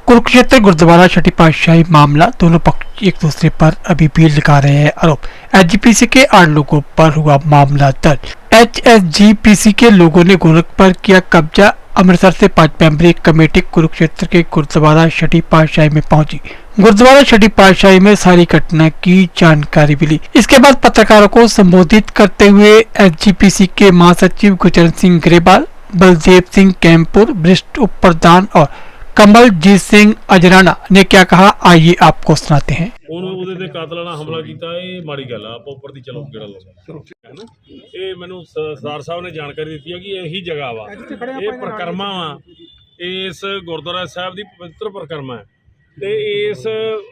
कुरुक्षेत्र गुरुद्वारा छठी पातशाही मामला, दोनों पक्ष एक दूसरे पर अभी भी लगा रहे हैं आरोप। एचजीपीसी के 8 लोगों पर हुआ मामला दर्ज। एचएसजीपीसी के लोगों ने गोरख पर किया कब्जा। अमृतसर से 5 मेंबरी कमेटी कुरुक्षेत्र के गुरुद्वारा छठी पातशाही में पहुंची। गुरुद्वारा छठी पातशाही में सारी घटना की जानकारी मिली। इसके बाद पत्रकारों को संबोधित करते हुए एचजीपीसी के महासचिव गुरचरण सिंह ग्रेवाल, बलदेव सिंह कैंपुर, वरिष्ठ उप प्रधान और कमलजीत सिंह अजराना ने क्या कहा, आइए आपको सुनाते हैं। ਉਹਦੇ ਕਾਤਲਾਨਾ ਹਮਲਾ ਕੀਤਾ, ਇਹ ਮਾੜੀ ਗੱਲ ਆ। ਆਪਾਂ ਉੱਪਰ ਦੀ ਚਲੋ ਕਿਹੜਾ ਲਾਉਂਦਾ ਹੈ ਨਾ। ਇਹ ਮੈਨੂੰ ਸਰਦਾਰ ਸਾਹਿਬ ਨੇ ਜਾਣਕਾਰੀ ਦਿੱਤੀ ਹੈ ਕਿ ਇਹੀ ਜਗ੍ਹਾ ਵਾ, ਇਹ ਪ੍ਰਕਰਮਾ ਵਾ, ਇਸ ਗੁਰਦੁਆਰਾ ਸਾਹਿਬ ਦੀ ਪਵਿੱਤਰ ਪ੍ਰਕਰਮਾ ਹੈ ਤੇ ਇਸ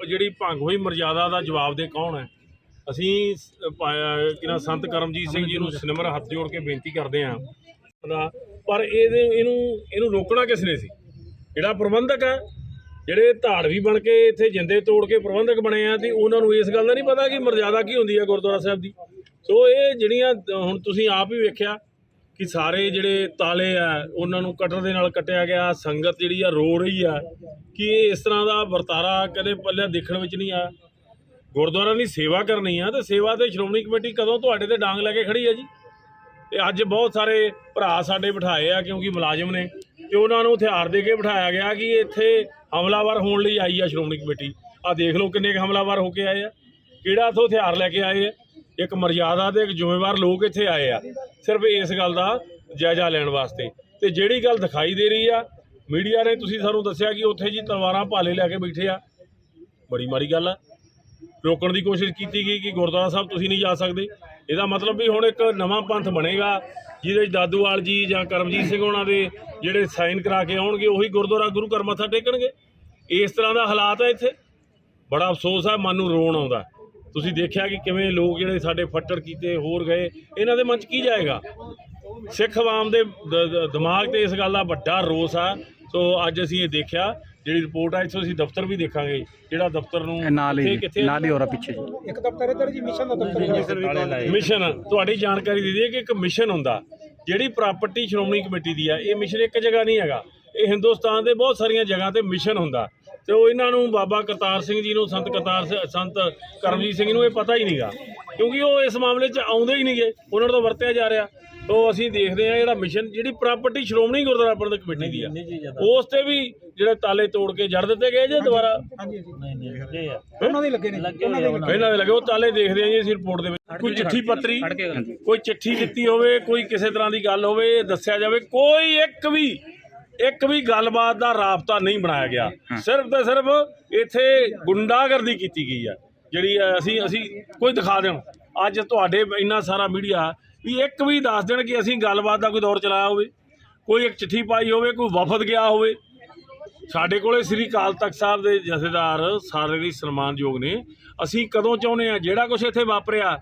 ਜਿਹੜੀ ਭੰਗ ਹੋਈ ਮਰਜ਼ਾਦਾ ਦਾ ਜਵਾਬ ਦੇ ਕੌਣ ਹੈ। ਅਸੀਂ ਕਿਨਾ ਸੰਤ ਕਰਮਜੀਤ ਸਿੰਘ ਜੀ ਨੂੰ ਸਿਨਮਰ ਹੱਥ ਜੋੜ ਕੇ ਬੇਨਤੀ ਕਰਦੇ ਹਾਂ, ਪਰ ਇਹਨੂੰ ਰੋਕਣਾ ਕਿਸ ਨੇ ਸੀ। ਜਿਹੜਾ ਪ੍ਰਬੰਧਕ ਹੈ, ਜਿਹੜੇ ਧਾੜਵੀ ਬਣ ਕੇ ਇੱਥੇ ਜਿੰਦੇ ਤੋੜ ਕੇ ਪ੍ਰਬੰਧਕ ਬਣੇ ਆ, ਤੇ ਉਹਨਾਂ ਨੂੰ ਇਸ ਗੱਲ ਦਾ ਨਹੀਂ ਪਤਾ ਕਿ ਮਰਜ਼ਾਦਾ ਕੀ ਹੁੰਦੀ ਹੈ ਗੁਰਦੁਆਰਾ ਸਾਹਿਬ ਦੀ। ਸੋ ਇਹ ਜਿਹੜੀਆਂ ਹੁਣ ਤੁਸੀਂ ਆਪ ਹੀ ਵੇਖਿਆ ਕਿ ਸਾਰੇ ਜਿਹੜੇ ਤਾਲੇ ਆ ਉਹਨਾਂ ਨੂੰ ਕਟਰ ਦੇ ਨਾਲ ਕੱਟਿਆ ਗਿਆ। ਸੰਗਤ ਜਿਹੜੀ ਆ ਰੋ ਰਹੀ ਆ ਕਿ ਇਹ ਇਸ ਤਰ੍ਹਾਂ ਦਾ ਵਰਤਾਰਾ ਕਦੇ ਪੱਲੇ ਦੇਖਣ ਵਿੱਚ ਨਹੀਂ ਆਇਆ। ਗੁਰਦੁਆਰਾ ਦੀ ਸੇਵਾ ਕਰਨੀ ਆ, ਤੇ ਸੇਵਾ ਤੇ ਸ਼੍ਰੋਮਣੀ ਕਮੇਟੀ ਕਦੋਂ ਤੁਹਾਡੇ ਤੇ ਡਾਂਗ ਲੈ ਕੇ ਖੜੀ ਆ ਜੀ। ਤੇ ਅੱਜ ਬਹੁਤ ਸਾਰੇ ਭਰਾ ਸਾਡੇ ਬਿਠਾਏ ਆ ਕਿਉਂਕਿ ਮੁਲਾਜ਼ਮ ਨੇ, ਤੇ ਉਹਨਾਂ ਨੂੰ ਹਥਿਆਰ ਦੇ ਕੇ ਬਿਠਾਇਆ ਗਿਆ ਕਿ ਇੱਥੇ ਹਮਲਾਵਰ ਹੋਣ ਲਈ ਆਈ ਆ ਸ਼੍ਰੋਮਣੀ ਕਮੇਟੀ। ਆਹ ਦੇਖ ਲਓ ਕਿੰਨੇ ਹਮਲਾਵਰ ਹੋ ਕੇ ਆਏ ਆ, ਕਿਹੜਾ ਇੱਥੋਂ ਹਥਿਆਰ ਲੈ ਕੇ ਆਏ ਆ। ਇੱਕ ਮਰਜ਼ਾਦਾ ਤੇ ਇੱਕ ਜ਼ਿੰਮੇਵਾਰ ਲੋਕ ਇੱਥੇ ਆਏ ਆ ਸਿਰਫ ਇਸ ਗੱਲ ਦਾ ਜਾਇਜ਼ਾ ਲੈਣ ਵਾਸਤੇ। ਤੇ ਜਿਹੜੀ ਗੱਲ ਦਿਖਾਈ ਦੇ ਰਹੀ ਆ ਮੀਡੀਆ ਨੇ, ਤੁਸੀਂ ਸਾਨੂੰ ਦੱਸਿਆ ਕਿ ਉੱਥੇ ਜੀ ਤਲਵਾਰਾਂ ਭਾਲੇ ਲੈ ਕੇ ਬੈਠੇ ਆ, ਬੜੀ ਮਾੜੀ ਗੱਲ ਆ। ਰੋਕਣ ਦੀ ਕੋਸ਼ਿਸ਼ ਕੀਤੀ ਗਈ ਕਿ ਗੁਰਦੁਆਰਾ ਸਾਹਿਬ ਤੁਸੀਂ ਨਹੀਂ ਜਾ ਸਕਦੇ। ਇਹਦਾ ਮਤਲਬ ਵੀ ਹੁਣ ਇੱਕ ਨਵਾਂ ਪੰਥ ਬਣੇਗਾ ਜਿਹਦੇ 'ਚ ਦਾਦੂਵਾਲ ਜੀ ਜਾਂ ਕਰਮਜੀਤ ਸਿੰਘ ਉਹਨਾਂ ਦੇ ਜਿਹੜੇ ਸਾਈਨ ਕਰਾ ਕੇ ਆਉਣਗੇ, ਉਹੀ ਗੁਰਦੁਆਰਾ ਗੁਰੂ ਘਰ ਮੱਥਾ ਟੇਕਣਗੇ। ਇਸ ਤਰ੍ਹਾਂ ਦਾ ਹਾਲਾਤ ਹੈ ਇੱਥੇ। ਬੜਾ ਅਫਸੋਸ ਹੈ, ਮਨ ਨੂੰ ਰੋਣ ਆਉਂਦਾ। ਤੁਸੀਂ ਦੇਖਿਆ ਕਿ ਕਿਵੇਂ ਲੋਕ ਜਿਹੜੇ ਸਾਡੇ ਫੱਟੜ ਕੀਤੇ ਹੋਰ ਗਏ, ਇਹਨਾਂ ਦੇ ਮਨ 'ਚ ਕੀ ਜਾਏਗਾ। ਸਿੱਖ ਆਵਾਮ ਦੇ ਦਿਮਾਗ 'ਤੇ ਇਸ ਗੱਲ ਦਾ ਵੱਡਾ ਰੋਸ ਆ। ਸੋ ਅੱਜ ਅਸੀਂ ਇਹ ਦੇਖਿਆ, ਜਿਹੜੀ ਰਿਪੋਰਟ ਆ ਇੱਥੋਂ ਅਸੀਂ ਦਫ਼ਤਰ ਵੀ ਦੇਖਾਂਗੇ, ਜਿਹੜਾ ਦਫ਼ਤਰ ਨੂੰ ਨਾਲ ਹੀ ਹੋ ਰਿਹਾ ਪਿੱਛੇ ਜੀ ਇੱਕ ਦਫ਼ਤਰ ਇੱਧਰ ਜੀ ਮਿਸ਼ਨ ਦਾ ਦਫ਼ਤਰ। ਮਿਸ਼ਨ ਤੁਹਾਡੀ ਜਾਣਕਾਰੀ ਦੇ ਦਈਏ ਕਿ ਇੱਕ ਮਿਸ਼ਨ ਹੁੰਦਾ, ਜਿਹੜੀ ਪ੍ਰਾਪਰਟੀ ਸ਼੍ਰੋਮਣੀ ਕਮੇਟੀ ਦੀ ਆ। ਇਹ ਮਿਸ਼ਨ ਇੱਕ ਜਗ੍ਹਾ ਨਹੀਂ ਹੈਗਾ, ਇਹ ਹਿੰਦੁਸਤਾਨ ਦੇ ਬਹੁਤ ਸਾਰੀਆਂ ਜਗ੍ਹਾ ਤੇ ਮਿਸ਼ਨ ਹੁੰਦਾ। ਤੇ ਉਹ ਇਹਨਾਂ ਨੂੰ ਬਾਬਾ ਕਰਤਾਰ ਸਿੰਘ ਜੀ ਨੂੰ, ਸੰਤ ਕਰਮਜੀਤ ਸਿੰਘ ਨੂੰ ਇਹ ਪਤਾ ਹੀ ਨਹੀਂਗਾ, ਕਿਉਂਕਿ ਉਹ ਇਸ ਮਾਮਲੇ 'ਚ ਆਉਂਦੇ ਹੀ ਨਹੀਂਗੇ, ਉਹਨਾਂ ਨੂੰ ਤਾਂ ਵਰਤਿਆ ਜਾ ਰਿਹਾ। तो ਅਸੀਂ ਦੇਖਦੇ ਆ ਜਿਹੜਾ ਮਿਸ਼ਨ, ਜਿਹੜੀ ਪ੍ਰਾਪਰਟੀ ਸ਼੍ਰੋਮਣੀ ਗੁਰਦੁਆਰਾ ਪ੍ਰਬੰਧਕ ਕਮੇਟੀ ਦੀ ਆ, ਉਸ ਤੇ ਵੀ ਜਿਹੜੇ ਤਾਲੇ ਤੋੜ ਕੇ ਜੜ ਦਿੱਤੇ ਗਏ ਜੇ ਦੁਬਾਰਾ। ਉਹਨਾਂ ਦੇ ਲੱਗੇ ਨੇ, ਇਹਨਾਂ ਦੇ ਲੱਗੇ ਉਹ ਤਾਲੇ। ਦੇਖਦੇ ਆ ਜੀ ਅਸੀਂ ਰਿਪੋਰਟ ਦੇ ਵਿੱਚ ਕੋਈ ਚਿੱਠੀ ਪੱਤਰੀ, ਕੋਈ ਚਿੱਠੀ ਦਿੱਤੀ ਹੋਵੇ, ਕੋਈ ਕਿਸੇ ਤਰ੍ਹਾਂ ਦੀ ਗੱਲ ਹੋਵੇ, ਦੱਸਿਆ ਜਾਵੇ। ਕੋਈ ਇੱਕ ਵੀ ਗੱਲਬਾਤ ਦਾ ਰਾਬਤਾ ਨਹੀਂ ਬਣਾਇਆ ਗਿਆ। ਸਿਰਫ ਤੇ ਸਿਰਫ ਇੱਥੇ ਗੁੰਡਾਗਰਦੀ ਕੀਤੀ ਗਈ ਆ ਜਿਹੜੀ ਅਸੀਂ ਕੋਈ ਦਿਖਾ ਦੇਣ ਅੱਜ ਤੁਹਾਡੇ ਇੰਨਾ ਸਾਰਾ ਮੀਡੀਆ ਵੀ ਇੱਕ ਵੀ ਦੱਸ ਦੇਣ ਕਿ ਅਸੀਂ ਗੱਲਬਾਤ ਦਾ ਕੋਈ ਦੌਰ ਚਲਾਇਆ ਹੋਵੇ, ਕੋਈ ਇੱਕ ਚਿੱਠੀ ਪਾਈ ਹੋਵੇ, ਕੋਈ ਵਫਦ ਗਿਆ ਹੋਵੇ। ਸਾਡੇ ਕੋਲੇ ਸ੍ਰੀ ਅਕਾਲ ਤਖਤ ਸਾਹਿਬ ਦੇ ਜਥੇਦਾਰ ਸਾਰੇ ਲਈ ਸਨਮਾਨਯੋਗ ਨੇ। ਅਸੀਂ ਕਦੋਂ ਚਾਹੁੰਦੇ ਆ ਜਿਹੜਾ ਕੁਛ ਇੱਥੇ ਵਾਪਰਿਆ,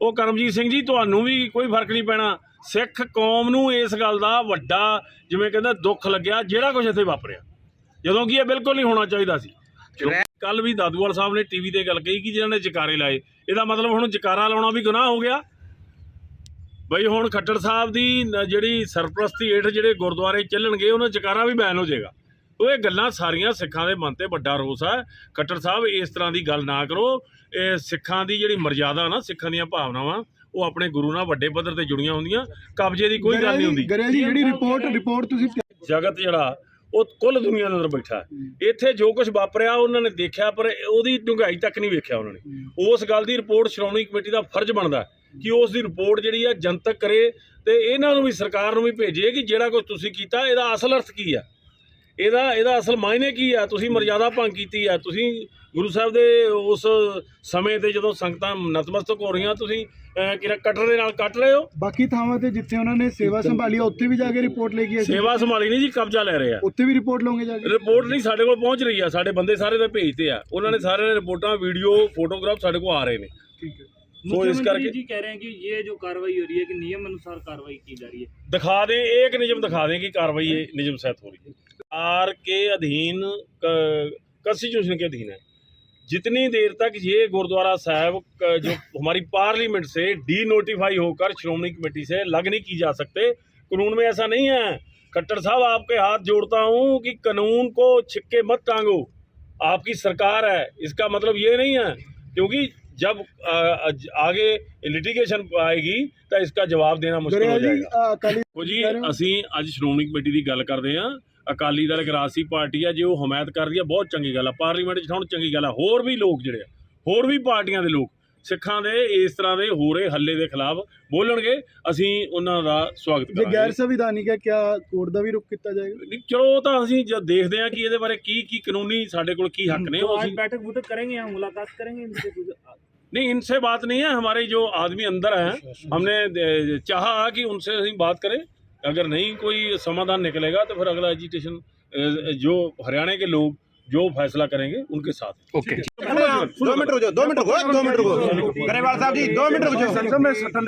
ਉਹ ਕਰਮਜੀਤ ਸਿੰਘ ਜੀ ਤੁਹਾਨੂੰ ਵੀ ਕੋਈ ਫਰਕ ਨਹੀਂ ਪੈਣਾ। ਸਿੱਖ ਕੌਮ ਨੂੰ ਇਸ ਗੱਲ ਦਾ ਵੱਡਾ ਜਿਵੇਂ ਕਹਿੰਦਾ ਦੁੱਖ ਲੱਗਿਆ ਜਿਹੜਾ ਕੁਛ ਇੱਥੇ ਵਾਪਰਿਆ, ਜਦੋਂ ਕਿ ਇਹ ਬਿਲਕੁਲ ਨਹੀਂ ਹੋਣਾ ਚਾਹੀਦਾ ਸੀ। ਕੱਲ ਵੀ ਦਾਦੂਵਾਲ ਸਾਹਿਬ ਨੇ ਟੀਵੀ ਤੇ ਗੱਲ ਕਹੀ ਕਿ ਜਿਹਨਾਂ ਨੇ ਜਕਾਰੇ ਲਾਏ, ਇਹਦਾ ਮਤਲਬ ਹੁਣ ਜਕਾਰਾ ਲਾਉਣਾ ਵੀ ਗੁਨਾਹ ਹੋ ਗਿਆ। ਬਈ ਹੁਣ ਖੱਟੜ ਸਾਹਿਬ ਦੀ ਜਿਹੜੀ ਸਰਪ੍ਰਸਤੀ ਹੇਠ ਜਿਹੜੇ ਗੁਰਦੁਆਰੇ ਚੱਲਣਗੇ, ਉਹਨਾਂ ਜਕਾਰਾ ਵੀ ਬੈਨ ਹੋ ਜਾਏਗਾ। ਉਹ ਇਹ ਗੱਲਾਂ ਸਾਰੀਆਂ ਸਿੱਖਾਂ ਦੇ ਮਨ ਤੇ ਵੱਡਾ ਰੋਸ ਹੈ। ਖੱਟੜ ਸਾਹਿਬ ਇਸ ਤਰ੍ਹਾਂ ਦੀ ਗੱਲ ਨਾ ਕਰੋ। ਇਹ ਸਿੱਖਾਂ ਦੀ ਜਿਹੜੀ ਮਰਜ਼ਾਦਾ ਨਾ, ਸਿੱਖਾਂ ਦੀਆਂ ਭਾਵਨਾਵਾਂ, ਉਹ ਆਪਣੇ ਗੁਰੂ ਨਾਲ ਵੱਡੇ ਪੱਧਰ ਤੇ ਜੁੜੀਆਂ ਹੁੰਦੀਆਂ। ਕਬਜ਼ੇ ਦੀ ਕੋਈ ਗੱਲ ਨਹੀਂ ਹੁੰਦੀ। ਜਿਹੜੀ ਰਿਪੋਰਟ ਤੁਸੀਂ ਜਗਤ ਜਿਹੜਾ ਉਹ ਕੁੱਲ ਦੁਨੀਆ ਦੇ ਅੰਦਰ ਬੈਠਾ, ਇੱਥੇ ਜੋ ਕੁਝ ਵਾਪਰਿਆ ਉਹਨਾਂ ਨੇ ਦੇਖਿਆ, ਪਰ ਉਹਦੀ ਡੂੰਘਾਈ ਤੱਕ ਨਹੀਂ ਵੇਖਿਆ ਉਹਨਾਂ ਨੇ। ਉਸ ਗੱਲ ਦੀ ਰਿਪੋਰਟ ਸ਼੍ਰੋਮਣੀ ਕਮੇਟੀ ਦਾ ਫਰਜ਼ ਬਣਦਾ ਕਿ ਉਸ ਦੀ ਰਿਪੋਰਟ ਜਿਹੜੀ ਆ ਜਨਤਕ ਕਰੇ, ਤੇ ਇਹਨਾਂ ਨੂੰ ਵੀ, ਸਰਕਾਰ ਨੂੰ ਵੀ ਭੇਜੇ ਕਿ ਜਿਹੜਾ ਕੁਝ ਤੁਸੀਂ ਕੀਤਾ ਇਹਦਾ ਅਸਲ ਅਰਥ ਕੀ ਆ, ਇਹਦਾ ਅਸਲ ਮਾਇਨੇ ਕੀ ਆ। ਤੁਸੀਂ ਮਰਜ਼ਾਦਾ ਭੰਗ ਕੀਤੀ ਆ, ਤੁਸੀਂ ਗੁਰੂ ਸਾਹਿਬ ਦੇ ਉਸ ਸਮੇਂ ਤੇ ਜਦੋਂ ਸੰਗਤਾਂ ਨਤਮਸਤਕ ਹੋ ਰਹੀਆਂ, ਤੁਸੀਂ ਕਟਰ ਦੇ ਨਾਲ ਕੱਟ ਰਹੇ ਹੋ। ਬਾਕੀ ਥਾਵਾਂ ਤੇ ਜਿੱਥੇ ਉਹਨਾਂ ਨੇ ਸੇਵਾ ਸੰਭਾਲੀ, ਉੱਥੇ ਵੀ ਜਾ ਕੇ ਰਿਪੋਰਟ ਲੈ ਕੇ ਆਏ। ਸੇਵਾ ਸੰਭਾਲੀ ਨਹੀਂ ਜੀ, ਕਬਜ਼ਾ ਲੈ ਰਹੇ ਆ। ਉੱਥੇ ਵੀ ਰਿਪੋਰਟ ਲਓਗੇ ਜਾ ਕੇ? ਰਿਪੋਰਟ ਨਹੀਂ, ਸਾਡੇ ਕੋਲ ਪਹੁੰਚ ਰਹੀ ਆ। ਸਾਡੇ ਬੰਦੇ ਸਾਰੇ ਤੇ ਭੇਜਦੇ ਆ, ਉਹਨਾਂ ਨੇ ਸਾਰੇ ਰਿਪੋਰਟਾਂ, ਵੀਡੀਓ, ਫੋਟੋਗ੍ਰਾਫ ਸਾਡੇ ਕੋਲ ਆ ਰਹੇ ਨੇ। ठीक है। तो इस करके जी कह रहे हैं कि ये जो कार्रवाई हो रही है कि नियम अनुसार कार्रवाई की जा रही है। दिखा दें, एक नियम दिखा दें कि कार्रवाई नियम सहत हो रही है, सरकार के अधीन, कॉन्स्टिट्यूशन के अधीन है। जितनी देर तक ये गुरुद्वारा साहब जो हमारी पार्लियामेंट से डी नोटिफाई होकर श्रोमणी कमेटी से अलग नहीं की जा सकते, कानून में ऐसा नहीं है। खट्टर साहब आपके हाथ जोड़ता हूँ कि कानून को छिक्के मत टांगो, आपकी सरकार है, इसका मतलब ये नहीं है, क्योंकि जब आगे लिटिगेशन आएगी तो इसका जवाब देना मुश्किल हो जाएगा। देखो जी, ਅਸੀਂ ਅੱਜ ਸ਼੍ਰੋਮਣੀ ਕਮੇਟੀ ਦੀ ਗੱਲ ਕਰਦੇ ਹਾਂ। ਅਕਾਲੀ ਦਲ ਇੱਕ ਰਾਜਸੀ ਪਾਰਟੀ ਹੈ, ਜੇ ਉਹ ਹਮਾਇਤ ਕਰਦੀ ਹੈ ਬਹੁਤ ਚੰਗੀ ਗੱਲ ਆ। ਪਾਰਲੀਮੈਂਟ 'ਚ ਹੁਣ ਚੰਗੀ ਗੱਲ ਆ। ਹੋਰ ਵੀ ਲੋਕ ਜਿਹੜੇ ਆ, ਹੋਰ ਵੀ ਪਾਰਟੀਆਂ ਦੇ ਲੋਕ ਸਿੱਖਾਂ ਦੇ ਇਸ ਤਰ੍ਹਾਂ ਦੇ ਹੋ ਰਹੇ ਹੱਲੇ ਦੇ ਖਿਲਾਫ ਬੋਲਣਗੇ, ਅਸੀਂ ਉਹਨਾਂ ਦਾ ਸਵਾਗਤ ਜੇ ਕਰਾਂਗੇ। ਗੈਰ ਸੰਵਿਧਾਨਿਕ ਹੈ, ਕਿਆ ਕੋਰਟ ਦਾ ਵੀ ਰੁਖ ਕੀਤਾ ਜਾਏਗਾ? ਨਹੀਂ, ਚਲੋ ਉਹ ਤਾਂ ਅਸੀਂ ਜਦ ਦੇਖਦੇ ਹਾਂ ਕਿ ਇਹਦੇ ਬਾਰੇ ਕੀ ਕਾਨੂੰਨੀ ਸਾਡੇ ਕੋਲ ਕੀ ਹੱਕ ਨੇ। ਉਹ आज ਅਸੀਂ बैठक बुठक करेंगे, हम मुलाकात करेंगे इनसे कुछ। नहीं, इनसे बात नहीं है। हमारे जो आदमी अंदर हैं, हमने चाहा कि उनसे ही बात करें। अगर नहीं कोई समाधान निकलेगा तो फिर अगला एजिटेशन जो हरियाणा के लोग जो फैसला करेंगे उनके साथ। ओके 2 मिनट रुक जाओ, 2 मिनट रुको, 2 मिनट रुको गरेवाल साहब जी, 2 मिनट रुक जाओ।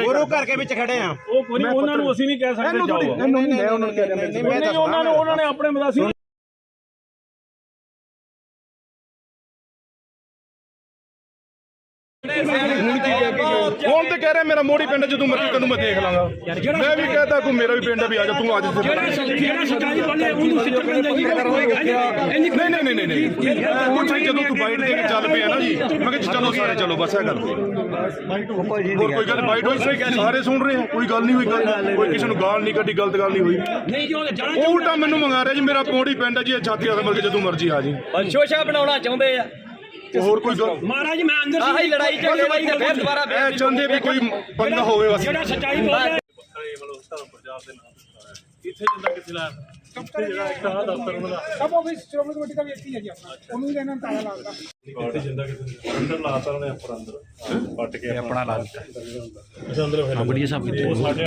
गुरु घर के ਵਿੱਚ ਖੜੇ ਆ। ਉਹ ਕੋਈ ਨਹੀਂ, ਉਹਨਾਂ ਨੂੰ ਅਸੀਂ ਨਹੀਂ ਕਹਿ ਸਕਦੇ ਜਾਓ। ਮੈਂ ਉਹਨਾਂ ਨੂੰ ਕਹਿ ਰਿਹਾ, ਨਹੀਂ, ਉਹਨਾਂ ਨੇ ਆਪਣੇ ਮਦਾਸੀ ਹੁਣ ਤੇ ਕਹਿ ਰਿਹਾ ਮੇਰਾ ਮੋੜੀ ਪਿੰਡ ਜਦੋਂ ਮਰਜ਼ੀ ਤੈਨੂੰ ਮੈਂ ਦੇਖ ਲਾਂਗਾ। ਮੈਂ ਵੀ ਕਹਤਾ ਕੋਈ ਮੇਰਾ ਵੀ ਪਿੰਡ ਵੀ ਆ ਜਾ, ਤੂੰ ਅੱਜ ਨਹੀਂ ਕੁਛ ਨਹੀਂ, ਜਦੋਂ ਤੂੰ ਬਾਈਟ ਦੇ ਕੇ ਚੱਲ ਪਿਆ ਨਾ ਜੀ, ਮੈਂ ਕਿਹਾ ਚਲੋ ਸਾਰੇ ਚਲੋ, ਬਸ ਇਹ ਗੱਲ ਹੋਰ ਕੋਈ ਗੱਲ ਬਾਈਟ ਹੋਈ ਸਾਰੇ ਸੁਣ ਰਹੇ ਆ, ਕੋਈ ਗੱਲ ਨਹੀਂ ਹੋਈ, ਕੋਈ ਕਿਸੇ ਨੂੰ ਗਾਲ ਨਹੀਂ ਕੱਢੀ, ਗਲਤ ਗੱਲ ਨਹੀਂ ਹੋਈ। ਉਹ ਉਲਟਾ ਮੈਨੂੰ ਮੰਗਾ ਰਿਹਾ ਜੀ ਮੇਰਾ ਮੋੜੀ ਪਿੰਡ ਹੈ ਜੀ, ਛਾਤੀ ਆ ਕੇ ਜਦੋਂ ਮਰਜ਼ੀ ਆ ਜੀ। ਸ਼ੋਸ਼ਾ ਬਣਾਉਣਾ ਚਾਹੁੰਦੇ ਆ ਹੋਰ ਕੋਈ ਗੱਲ ਮਹਾਰਾਜ, ਮੈਂ ਅੰਦਰ ਆਹੀ ਲੜਾਈ ਚੱਲ ਰਹੀ ਤੇ ਫਿਰ ਦੁਬਾਰਾ ਇਹ ਚਾਹੁੰਦੇ ਵੀ ਕੋਈ ਬੰਦਾ ਹੋਵੇ ਬਸ। ਜਿਹੜਾ ਸੱਚਾਈ ਬੋਲਦਾ ਇੱਥੇ ਜਿੰਦਾ ਕਿੱਥੇ ਲਾਇਆ ਜਿਹੜਾ ਇੱਕ ਆ ਦਫ਼ਤਰ ਉਹਨਾਂ ਦਾ ਸਭ ਆਫਿਸ ਸ਼੍ਰੋਮਣੀ ਕਮੇਟੀ ਦਾ ਵਿਅਕਤੀ ਹੈ ਜੀ ਆਪਣਾ, ਉਹਨੂੰ ਵੀ ਇਹਨਾਂ ਨੂੰ ਤਾਲਾ ਲਾਉਂਦਾ। ਇੱਥੇ ਜਿੰਦਾ ਕਿੱਥੇ ਅੰਦਰ ਲਾਤਾ ਉਹਨੇ, ਉੱਪਰ ਅੰਦਰ ਪੱਟ ਕੇ ਆਪਣਾ ਲਾ ਦਿੱਤਾ। ਅੱਛਾ, ਅੰਦਰ ਫਿਰ ਬੜੀਆ ਸਾਹਿਬ ਕਿੱਥੇ ਸਾਡੇ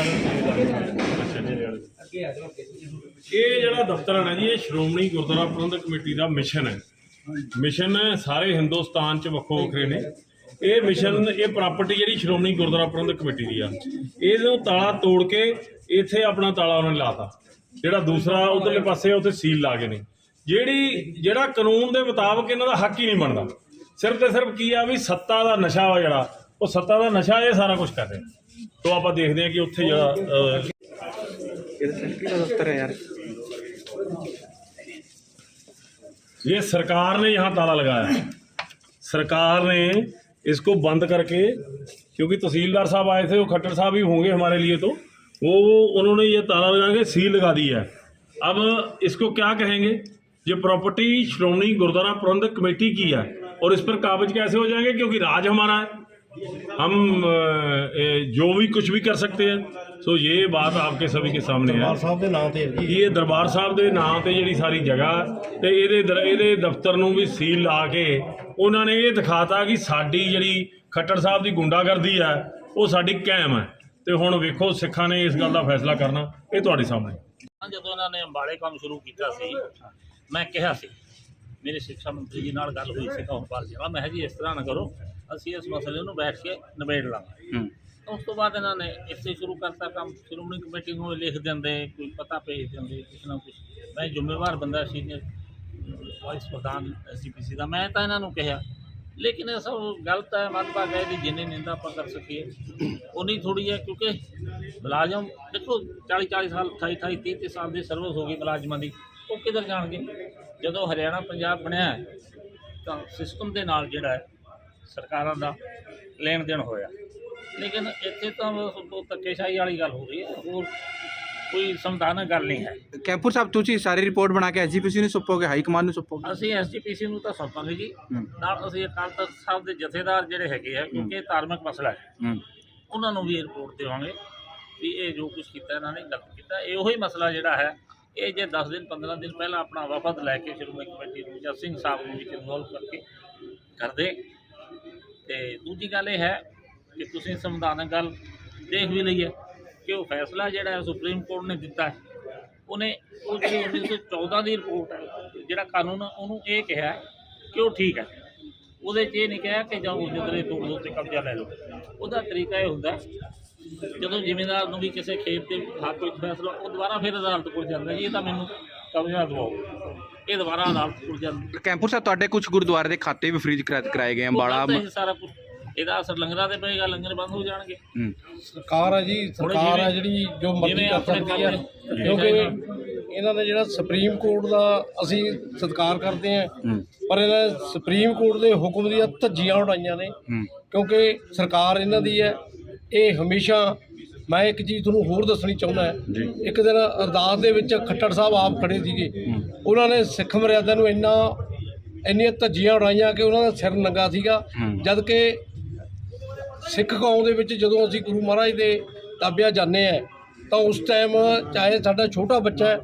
ਇਹ ਜਿਹੜਾ ਦਫ਼ਤਰ ਹੈ ਨਾ ਜੀ, ਇਹ ਸ਼੍ਰੋਮਣੀ ਗੁਰਦੁਆਰਾ ਪ੍ਰਬੰਧਕ ਕਮੇਟੀ ਦਾ ਮਿਸ਼ਨ ਹੈ। ਮਿਸ਼ਨ ਸਾਰੇ ਹਿੰਦੁਸਤਾਨ 'ਚ ਵੱਖੋ ਵੱਖਰੇ ਨੇ। ਇਹ ਮਿਸ਼ਨ, ਇਹ ਪ੍ਰਾਪਰਟੀ ਜਿਹੜੀ ਸ਼੍ਰੋਮਣੀ ਗੁਰਦੁਆਰਾ ਪ੍ਰਬੰਧਕ ਕਮੇਟੀ ਦੀ ਆ, ਇਹਨੂੰ ਤਾਲਾ ਤੋੜ ਕੇ ਇੱਥੇ ਆਪਣਾ ਤਾਲਾ ਉਹਨਾਂ ਨੇ ਲਾਤਾ। ਜਿਹੜਾ ਦੂਸਰਾ ਉਧਰਲੇ ਪਾਸੇ ਉੱਥੇ ਸੀਲ ਲਾ ਗਏ ਨੇ। ਜਿਹੜਾ ਕਾਨੂੰਨ ਦੇ ਮੁਤਾਬਕ ਇਹਨਾਂ ਦਾ ਹੱਕ ਹੀ ਨਹੀਂ ਬਣਦਾ। ਸਿਰਫ ਤੇ ਸਿਰਫ ਕੀ ਆ ਵੀ ਸੱਤਾ ਦਾ ਨਸ਼ਾ ਵਾ, ਜਿਹੜਾ ਉਹ ਸੱਤਾ ਦਾ ਨਸ਼ਾ ਇਹ ਸਾਰਾ ਕੁਝ ਕਰ ਰਿਹਾ। ਤੋਂ ਆਪਾਂ ਦੇਖਦੇ ਹਾਂ ਕਿ ਉੱਥੇ ਜਿਹੜਾ दफ्तर है यार, ये सरकार ने यहाँ ताला लगाया। सरकार ने इसको बंद करके, क्योंकि तहसीलदार साहब आए थे, वो खट्टर साहब ही होंगे हमारे लिए, तो वो उन्होंने ये ताला लगा के सील लगा दी है। अब इसको क्या कहेंगे? ये प्रॉपर्टी श्रोमणी गुरुद्वारा प्रबंधक कमेटी की है और इस पर कागज कैसे हो जाएंगे? क्योंकि राज हमारा है, हम जो भी कुछ भी कर सकते हैं। सो ये बात आपके सभी के सामने है। ये दरबार साहब के नाम से जी सारी जगह तो ये दफ्तर नूं भी सील ला के उन्होंने ये दिखाता कि साड़ी जी खट्टर साहब की गुंडागर्दी है वो साड़ी कायम है। तो हुण वेखो सिखां ने इस गल का फैसला करना, ये तुहाडे सामने। ਜਦੋਂ ਇਹਨਾਂ ਨੇ ਅੰਬਾਲੇ ਕੰਮ ਸ਼ੁਰੂ ਕੀਤਾ ਸੀ, ਮੈਂ ਕਿਹਾ ਸੀ, ਮੇਰੇ ਸਿੱਖਿਆ ਮੰਤਰੀ ਜੀ ਨਾਲ ਗੱਲ ਹੋਈ ਸੀ ਕੰਵਰਪਾਲ ਜੀ ਨਾਲ, ਮੈਂ ਕਿਹਾ ਜੀ ਇਸ ਤਰ੍ਹਾਂ ਨਾ ਕਰੋ, ਅਸੀਂ ਇਸ ਮਸਲੇ ਨੂੰ ਬੈਠ ਕੇ ਨਿਬੇੜ ਲਾਂਗੇ। ਉਸ ਤੋਂ ਬਾਅਦ ਇਹਨਾਂ ਨੇ ਇੱਥੇ ਸ਼ੁਰੂ ਕਰਤਾ ਕੰਮ। ਸ਼੍ਰੋਮਣੀ ਕਮੇਟੀ ਨੂੰ ਲਿਖ ਦਿੰਦੇ, ਕੋਈ ਪਤਾ ਭੇਜ ਦਿੰਦੇ, ਕੁਛ ਨਾ ਕੁਛ। ਮੈਂ ਜ਼ਿੰਮੇਵਾਰ ਬੰਦਾ ਸੀਨੀਅਰ ਵਾਈਸ ਪ੍ਰਧਾਨ SGPC ਦਾ, ਮੈਂ ਤਾਂ ਇਹਨਾਂ ਨੂੰ ਕਿਹਾ, ਲੇਕਿਨ ਇਹ ਸਭ ਗਲਤ ਹੈ। ਮੰਦਭਾਗਾ ਇਹਦੀ ਜਿੰਨੀ ਨਿੰਦਾ ਆਪਾਂ ਕਰ ਸਕੀਏ ਉਨੀ ਥੋੜ੍ਹੀ ਹੈ, ਕਿਉਂਕਿ ਮੁਲਾਜ਼ਮ ਦੇਖੋ 40 ਸਾਲ 28 30 ਸਾਲ ਦੀ ਸਰਵਿਸ ਹੋ ਗਈ ਮੁਲਾਜ਼ਮਾਂ ਦੀ, ਉਹ ਕਿੱਧਰ ਜਾਣਗੇ? ਜਦੋਂ ਹਰਿਆਣਾ ਪੰਜਾਬ ਬਣਿਆ ਤਾਂ ਸਿਸਟਮ ਦੇ ਨਾਲ ਜਿਹੜਾ ਹੈ ਸਰਕਾਰਾਂ ਦਾ ਲੈਣ ਦੇਣ ਹੋਇਆ, ਲੇਕਿਨ ਇੱਥੇ ਤਾਂ ਧੱਕੇਸ਼ਾਹੀ ਵਾਲੀ ਗੱਲ ਹੋ ਰਹੀ ਹੈ, ਹੋਰ ਕੋਈ ਸੰਵਿਧਾਨਕ ਗੱਲ ਨਹੀਂ ਹੈ। कैंपुर साहब तुसी सारी रिपोर्ट बना के SGPC ਨੂੰ ਸੌਂਪੋਗੇ, ਹਾਈ ਕਮਾਂਡ ਨੂੰ ਸੌਂਪੋਗੇ? ਅਸੀਂ SGPC ਨੂੰ ਤਾਂ ਸੌਂਪਾਂਗੇ ਜੀ, ਨਾਲ ਅਸੀਂ ਅਕਾਲ ਤਖਤ ਸਾਹਿਬ ਦੇ ਜਥੇਦਾਰ ਜਿਹੜੇ ਹੈਗੇ ਆ, ਕਿਉਂਕਿ ਇਹ ਧਾਰਮਿਕ ਮਸਲਾ ਹੈ, ਉਹਨਾਂ ਨੂੰ ਵੀ ਇਹ ਰਿਪੋਰਟ ਦੇਵਾਂਗੇ ਵੀ ਇਹ ਜੋ ਕੁਛ ਕੀਤਾ ਇਹਨਾਂ ਨੇ ਗਲਤ ਕੀਤਾ। ਇਹ ਉਹੀ ਮਸਲਾ ਜਿਹੜਾ ਹੈ, ਇਹ ਜੇ 10 ਦਿਨ 15 ਦਿਨ ਪਹਿਲਾਂ ਆਪਣਾ ਵਫਦ ਲੈ ਕੇ ਸ਼੍ਰੋਮਣੀ ਕਮੇਟੀ ਨੂੰ ਜਾਂ ਸਿੰਘ ਸਾਹਿਬ ਨੂੰ ਵਿੱਚ ਇਨਵੋਲਵ ਕਰਕੇ ਕਰਦੇ। ਅਤੇ ਦੂਜੀ ਗੱਲ ਇਹ ਹੈ ਕਿ ਤੁਸੀਂ ਸੰਵਿਧਾਨਕ ਗੱਲ ਦੇਖ ਵੀ ਲਈ ਹੈ ਕਿ ਉਹ ਫੈਸਲਾ ਜਿਹੜਾ ਹੈ ਸੁਪਰੀਮ ਕੋਰਟ ਨੇ ਦਿੱਤਾ ਹੈ, ਉਹਨੇ ਉਹ ਜਿਹੜੀ 1914 ਦੀ ਰਿਪੋਰਟ ਹੈ, ਜਿਹੜਾ ਕਾਨੂੰਨ ਉਹਨੂੰ ਇਹ ਕਿਹਾ ਕਿ ਉਹ ਠੀਕ ਹੈ। ਉਹਦੇ 'ਚ ਇਹ ਨਹੀਂ ਕਿਹਾ ਕਿ ਜਾਂ ਜਿੱਦਰੇ ਤੋੜ ਦੋ 'ਤੇ ਕਬਜ਼ਾ ਲੈ ਲਓ। ਉਹਦਾ ਤਰੀਕਾ ਇਹ ਹੁੰਦਾ, ਜਦੋਂ ਜ਼ਿਮੀਂਦਾਰ ਨੂੰ ਵੀ ਕਿਸੇ ਖੇਤ ਦੇ ਹੱਕ ਵਿੱਚ ਫੈਸਲਾ, ਉਹ ਦੁਬਾਰਾ ਫਿਰ ਅਦਾਲਤ ਕੋਲ ਜਾਂਦਾ ਜੀ, ਇਹ ਤਾਂ ਮੈਨੂੰ ਕਬਜ਼ਾ ਦਿਵਾਓ, ਇਹ ਦੁਬਾਰਾ ਅਦਾਲਤ ਕੋਲ ਜਾਂਦਾ। ਕੈਂਪੁਰ ਸਾਹਿਬ ਤੁਹਾਡੇ ਕੁਝ ਗੁਰਦੁਆਰੇ ਦੇ ਖਾਤੇ ਵੀ ਫ੍ਰੀਜ਼ ਕਰਾਏ ਗਏ ਅੰਬਾਲਾ, ਸਾਰਾ ਕੁਝ ਇਹਦਾ ਅਸਰ ਲੰਗਰਾਂ ਤੇ ਪਏਗਾ, ਲੰਗਰ ਬੰਦ ਹੋ ਜਾਣਗੇ। ਸਰਕਾਰ ਹੈ ਜੀ, ਸਰਕਾਰ ਹੈ ਜਿਹੜੀ ਜੋ ਮਰਜ਼ੀ ਜਿਵੇਂ ਕਰ ਆਪਣੇ ਸਕਦੀ ਹੈ, ਕਿਉਂਕਿ ਇਹਨਾਂ ਦਾ ਜਿਹੜਾ ਸੁਪਰੀਮ ਕੋਰਟ ਦਾ ਅਸੀਂ ਸਤਿਕਾਰ ਕਰਦੇ ਹਾਂ, ਪਰ ਇਹਨਾਂ ਸੁਪਰੀਮ ਕੋਰਟ ਦੇ ਹੁਕਮ ਦੀਆਂ ਧੱਜੀਆਂ ਉਡਾਈਆਂ ਨੇ, ਕਿਉਂਕਿ ਸਰਕਾਰ ਇਹਨਾਂ ਦੀ ਹੈ। ਇਹ ਹਮੇਸ਼ਾ, ਮੈਂ ਇੱਕ ਚੀਜ਼ ਤੁਹਾਨੂੰ ਹੋਰ ਦੱਸਣੀ ਚਾਹੁੰਦਾ ਹੈ, ਇੱਕ ਦਿਨ ਅਰਦਾਸ ਦੇ ਵਿੱਚ ਖੱਟੜ ਸਾਹਿਬ ਆਪ ਖੜੇ ਸੀਗੇ, ਉਹਨਾਂ ਨੇ ਸਿੱਖ ਮਰਿਆਦਾ ਨੂੰ ਇੰਨੀਆਂ ਧੱਜੀਆਂ ਉਡਾਈਆਂ ਕਿ ਉਹਨਾਂ ਦਾ ਸਿਰ ਨੰਗਾ ਸੀਗਾ, ਜਦ ਕਿ ਸਿੱਖ ਕੌਮ ਦੇ ਵਿੱਚ ਜਦੋਂ ਅਸੀਂ ਗੁਰੂ ਮਹਾਰਾਜ ਦੇ ਤਾਬਿਆ ਜਾਂਦੇ ਹਾਂ ਤਾਂ ਉਸ ਟਾਈਮ ਚਾਹੇ ਸਾਡਾ ਛੋਟਾ ਬੱਚਾ ਹੈ,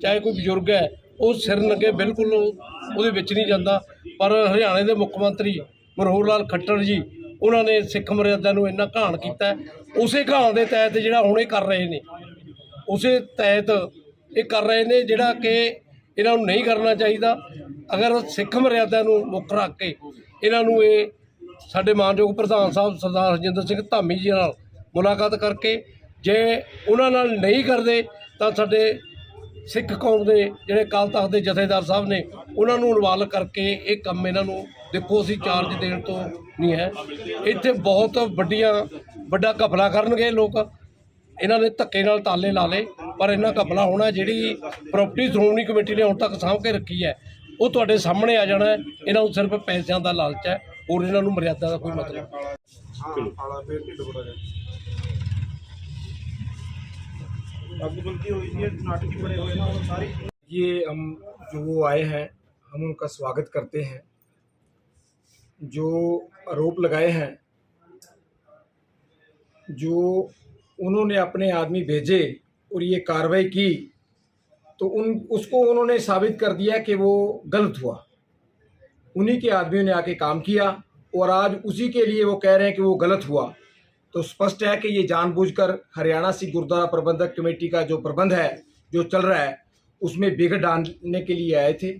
ਚਾਹੇ ਕੋਈ ਬਜ਼ੁਰਗ ਹੈ, ਉਹ ਸਿਰ ਨੰਗੇ ਬਿਲਕੁਲ ਉਹਦੇ ਵਿੱਚ ਨਹੀਂ ਜਾਂਦਾ। ਪਰ ਹਰਿਆਣੇ ਦੇ ਮੁੱਖ ਮੰਤਰੀ ਮਨੋਹਰ ਲਾਲ ਖੱਟੜ ਜੀ, ਉਹਨਾਂ ਨੇ ਸਿੱਖ ਮਰਿਆਦਾ ਨੂੰ ਇੰਨਾ ਘਾਣ ਕੀਤਾ। ਉਸੇ ਘਾਣ ਦੇ ਤਹਿਤ ਜਿਹੜਾ ਹੁਣ ਇਹ ਕਰ ਰਹੇ ਨੇ, ਉਸੇ ਤਹਿਤ ਇਹ ਕਰ ਰਹੇ ਨੇ ਜਿਹੜਾ ਕਿ ਇਹਨਾਂ ਨੂੰ ਨਹੀਂ ਕਰਨਾ ਚਾਹੀਦਾ। ਅਗਰ ਸਿੱਖ ਮਰਿਆਦਾ ਨੂੰ ਮੁੱਖ ਰੱਖ ਕੇ ਇਹਨਾਂ ਨੂੰ ਇਹ ਸਾਡੇ ਮਾਨਯੋਗ ਪ੍ਰਧਾਨ ਸਾਹਿਬ ਸਰਦਾਰ ਹਰਜਿੰਦਰ ਸਿੰਘ ਧਾਮੀ ਜੀ ਨਾਲ ਮੁਲਾਕਾਤ ਕਰਕੇ ਜੇ ਉਹਨਾਂ ਨਾਲ ਨਹੀਂ ਕਰਦੇ ਤਾਂ ਸਾਡੇ ਸਿੱਖ ਕੌਮ ਦੇ ਜਿਹੜੇ ਅਕਾਲ ਤਖ਼ਤ ਦੇ ਜਥੇਦਾਰ ਸਾਹਿਬ ਨੇ ਉਹਨਾਂ ਨੂੰ ਇਨਵਾਲਵ ਕਰਕੇ ਇਹ ਕੰਮ ਇਹਨਾਂ ਨੂੰ ਦੇਖੋ ਅਸੀਂ ਚਾਰਜ ਦੇਣ ਤੋਂ ਨਹੀਂ ਹੈ। ਇੱਥੇ ਬਹੁਤ ਵੱਡਾ ਘਪਲਾ ਕਰਨਗੇ ਲੋਕ। ਇਹਨਾਂ ਨੇ ਧੱਕੇ ਨਾਲ ਤਾਲੇ ਲਾ ਲਏ, ਪਰ ਇਹਨਾਂ ਘਪਲਾ ਹੋਣਾ। ਜਿਹੜੀ ਪ੍ਰਾਪਰਟੀ ਸ਼੍ਰੋਮਣੀ ਕਮੇਟੀ ਨੇ ਹੁਣ ਤੱਕ ਸਾਂਭ ਕੇ ਰੱਖੀ ਹੈ ਉਹ ਤੁਹਾਡੇ ਸਾਹਮਣੇ ਆ ਜਾਣਾ। ਇਹਨਾਂ ਨੂੰ ਸਿਰਫ ਪੈਸਿਆਂ ਦਾ ਲਾਲਚ ਹੈ, ਹੋਰ ਇਹਨਾਂ ਨੂੰ ਮਰਿਆਦਾ ਦਾ ਕੋਈ ਮਤਲਬ ये हम जो वो आए हैं हम उनका स्वागत करते हैं। जो आरोप लगाए हैं, जो उन्होंने अपने आदमी भेजे और ये कार्रवाई की, तो उसको उन्होंने साबित कर दिया कि वो गलत हुआ। उन्हीं के आदमियों ने आके काम किया और आज उसी के लिए वो कह रहे हैं कि वो गलत हुआ। तो स्पष्ट है कि ये जानबूझकर हरियाणा सिख गुरुद्वारा प्रबंधक कमेटी का जो प्रबंध है जो चल रहा है उसमें बिगड़ डालने के लिए आए थे।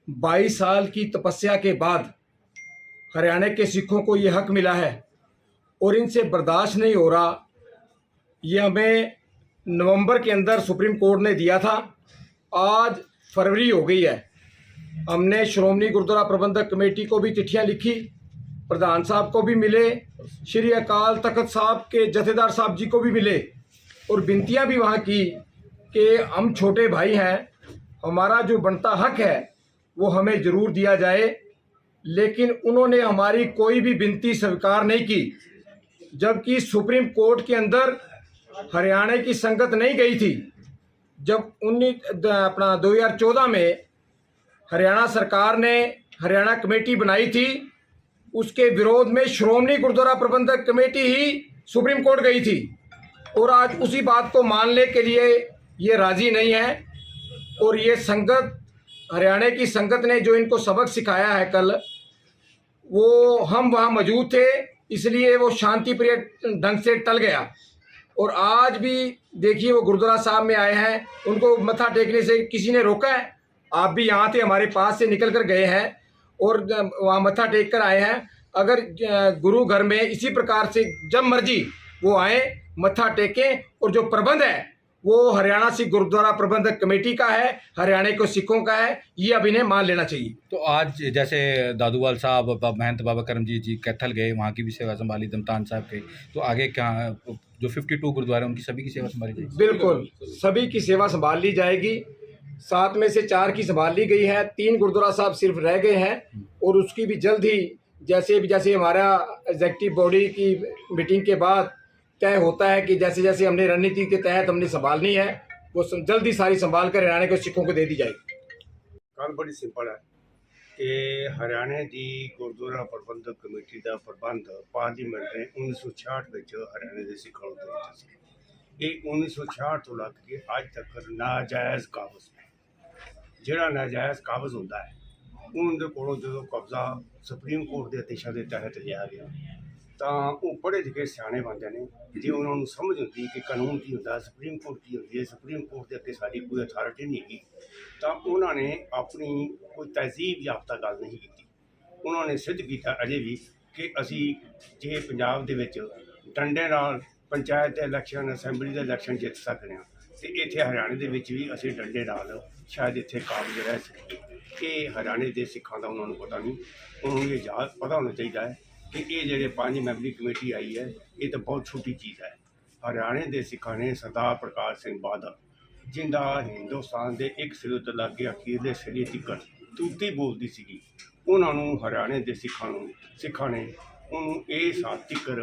22 साल की तपस्या के बाद हरियाणा के सिखों को ये हक मिला है और इनसे बर्दाश्त नहीं हो रहा। ये हमें नवंबर के अंदर सुप्रीम कोर्ट ने दिया था, आज फरवरी हो गई है। हमने श्रोमणी गुरुद्वारा प्रबंधक कमेटी को भी चिट्ठियां लिखी, प्रधान साहब को भी मिले, श्री अकाल तख्त साहब के जथेदार साहब जी को भी मिले और विनतियां भी वहाँ की कि हम छोटे भाई हैं, हमारा जो बनता हक है वो हमें ज़रूर दिया जाए। लेकिन उन्होंने हमारी कोई भी विनती स्वीकार नहीं की, जबकि सुप्रीम कोर्ट के अंदर हरियाणा की संगत नहीं गई थी। जब 2014 में हरियाणा सरकार ने हरियाणा कमेटी बनाई थी, उसके विरोध में श्रोमणी गुरुद्वारा प्रबंधक कमेटी ही सुप्रीम कोर्ट गई थी और आज उसी बात को मानने के लिए ये राज़ी नहीं है। और ये संगत, हरियाणा की संगत ने जो इनको सबक सिखाया है कल, वो हम वहाँ मौजूद थे, इसलिए वो शांति प्रिय ढंग से टल गया। और आज भी देखिए वो गुरुद्वारा साहब में आए हैं, उनको मत्था टेकने से किसी ने रोका है? आप भी यहाँ थे, हमारे पास से निकल कर गए हैं और वहाँ मत्था टेक कर आए हैं। अगर गुरु घर में इसी प्रकार से जब मर्जी वो आए, मत्था टेकें। और जो प्रबंध है वो हरियाणा सिख गुरुद्वारा प्रबंधक कमेटी का है, हरियाणा को सिखों का है, ये अब इन्हें मान लेना चाहिए। तो आज जैसे दादूवाल साहब, महंत बाबा करमजीत जी कैथल गए, वहाँ की भी सेवा संभाली, दमतान साहब के, तो आगे क्या जो 52 गुरुद्वारे उनकी सभी की सेवा संभाली जाएगी? बिल्कुल, सभी की सेवा संभाल ली जाएगी। 7 में से 4 की संभाल ली गई है, 3 गुरुद्वारा साहब सिर्फ रह गए हैं और उसकी भी जल्द ही जैसे हमारा एग्जेक्टिव बॉडी की मीटिंग के बाद तय होता है कि जैसे जैसे हमने रणनीति के तहत हमने संभालनी है, वो जल्दी सारी संभाल कर हरियाणा के सिखों को दे दी जाएगी। गल बड़ी सिंपल है कि हरियाणा की गुरुद्वारा प्रबंधक कमेटी का प्रबंध पार्लीमेंट ने 1966 में हरियाणा के सिखों को दिता सी। ये 1966 तो लग के अज तक नाजायज़ काबज है। जिहड़ा नाजायज़ काबज होता है उन्होंने कोलों जो कब्जा सुप्रीम कोर्ट के आदेशों के तहत लिया गया, तो वो पढ़े लिखे सियाने बंदे ने, जो उन्होंने समझ होती कि कानून की होता, सुप्रीम कोर्ट की होती है, सुप्रीम कोर्ट के अगे साड़ी कोई अथॉरिटी नहीं की, तो उन्होंने अपनी कोई तहजीब याफ्ता गल नहीं की। उन्होंने सिद्ध किया अजे भी कि असी जे पंजाब दे विच डंडे नाल पंचायत के इलैक्शन, असैंबली के इलैक्शन जित सकते हैं, तो इत्थे हरियाणे दे विच भी असी डंडे नाल शायद इत्थे काबज रह सकीए। कि हरियाणे के सिखां का उन्होंने पता नहीं, उन्होंने ये पता होना चाहिए है ਕਿ ਇਹ ਜਿਹੜੇ 5 ਮੈਂਬਰੀ ਕਮੇਟੀ ਆਈ ਹੈ ਇਹ ਤਾਂ ਬਹੁਤ ਛੋਟੀ ਚੀਜ਼ ਹੈ। ਹਰਿਆਣੇ ਦੇ ਸਿੱਖਾਂ ਨੇ ਸਰਦਾਰ ਪ੍ਰਕਾਸ਼ ਸਿੰਘ ਬਾਦਲ ਜਿੰਦਾ ਹਿੰਦੁਸਤਾਨ ਦੇ ਇੱਕ ਸਿਰੇ ਤੋਂ ਲੱਗ ਕੇ ਅਖੀਰਲੇ ਸਿਰੇ ਤੱਕ ਤੂਤੀ ਬੋਲਦੀ ਸੀਗੀ, ਉਹਨਾਂ ਨੂੰ ਹਰਿਆਣੇ ਦੇ ਸਿੱਖਾਂ ਨੇ ਉਹਨੂੰ ਇਹ ਸਾਥ ਤੀਕਰ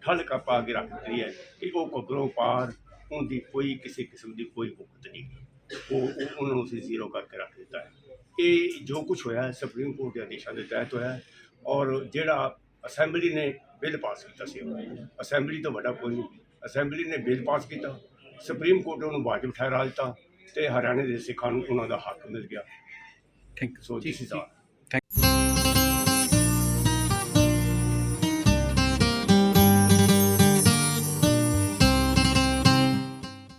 ਠਲਕਾ ਪਾ ਕੇ ਰੱਖ ਦਿੱਤੀ ਹੈ ਕਿ ਉਹ ਘੱਗਰੋਂ ਪਾਰ ਉਹਦੀ ਕੋਈ ਕਿਸੇ ਕਿਸਮ ਦੀ ਕੋਈ ਭੁਗਤ ਨਹੀਂ, ਉਹਨਾਂ ਨੂੰ ਅਸੀਂ ਜ਼ੀਰੋ ਕਰਕੇ ਰੱਖ ਦਿੱਤਾ ਹੈ। ਇਹ ਜੋ ਕੁਝ ਹੋਇਆ ਸੁਪਰੀਮ ਕੋਰਟ ਦੇ ਆਦੇਸ਼ਾਂ ਦੇ ਤਹਿਤ ਹੋਇਆ ਔਰ ਜਿਹੜਾ ਅਸੈਂਬਲੀ ਨੇ ਬਿੱਲ ਪਾਸ ਕੀਤਾ ਸੀ, ਅਸੈਂਬਲੀ ਤੋਂ ਵੱਡਾ ਕੋਈ ਨਹੀਂ, ਅਸੈਂਬਲੀ ਨੇ ਬਿੱਲ ਪਾਸ ਕੀਤਾ, ਸੁਪਰੀਮ ਕੋਰਟ ਨੇ ਉਹਨੂੰ ਵਾਜਬ ਠਹਿਰਾ ਦਿੱਤਾ ਤੇ ਹਰਿਆਣੇ ਦੇ ਸਿੱਖਾਂ ਨੂੰ ਉਹਨਾਂ ਦਾ ਹੱਕ ਮਿਲ ਗਿਆ। Thank so this is all. You.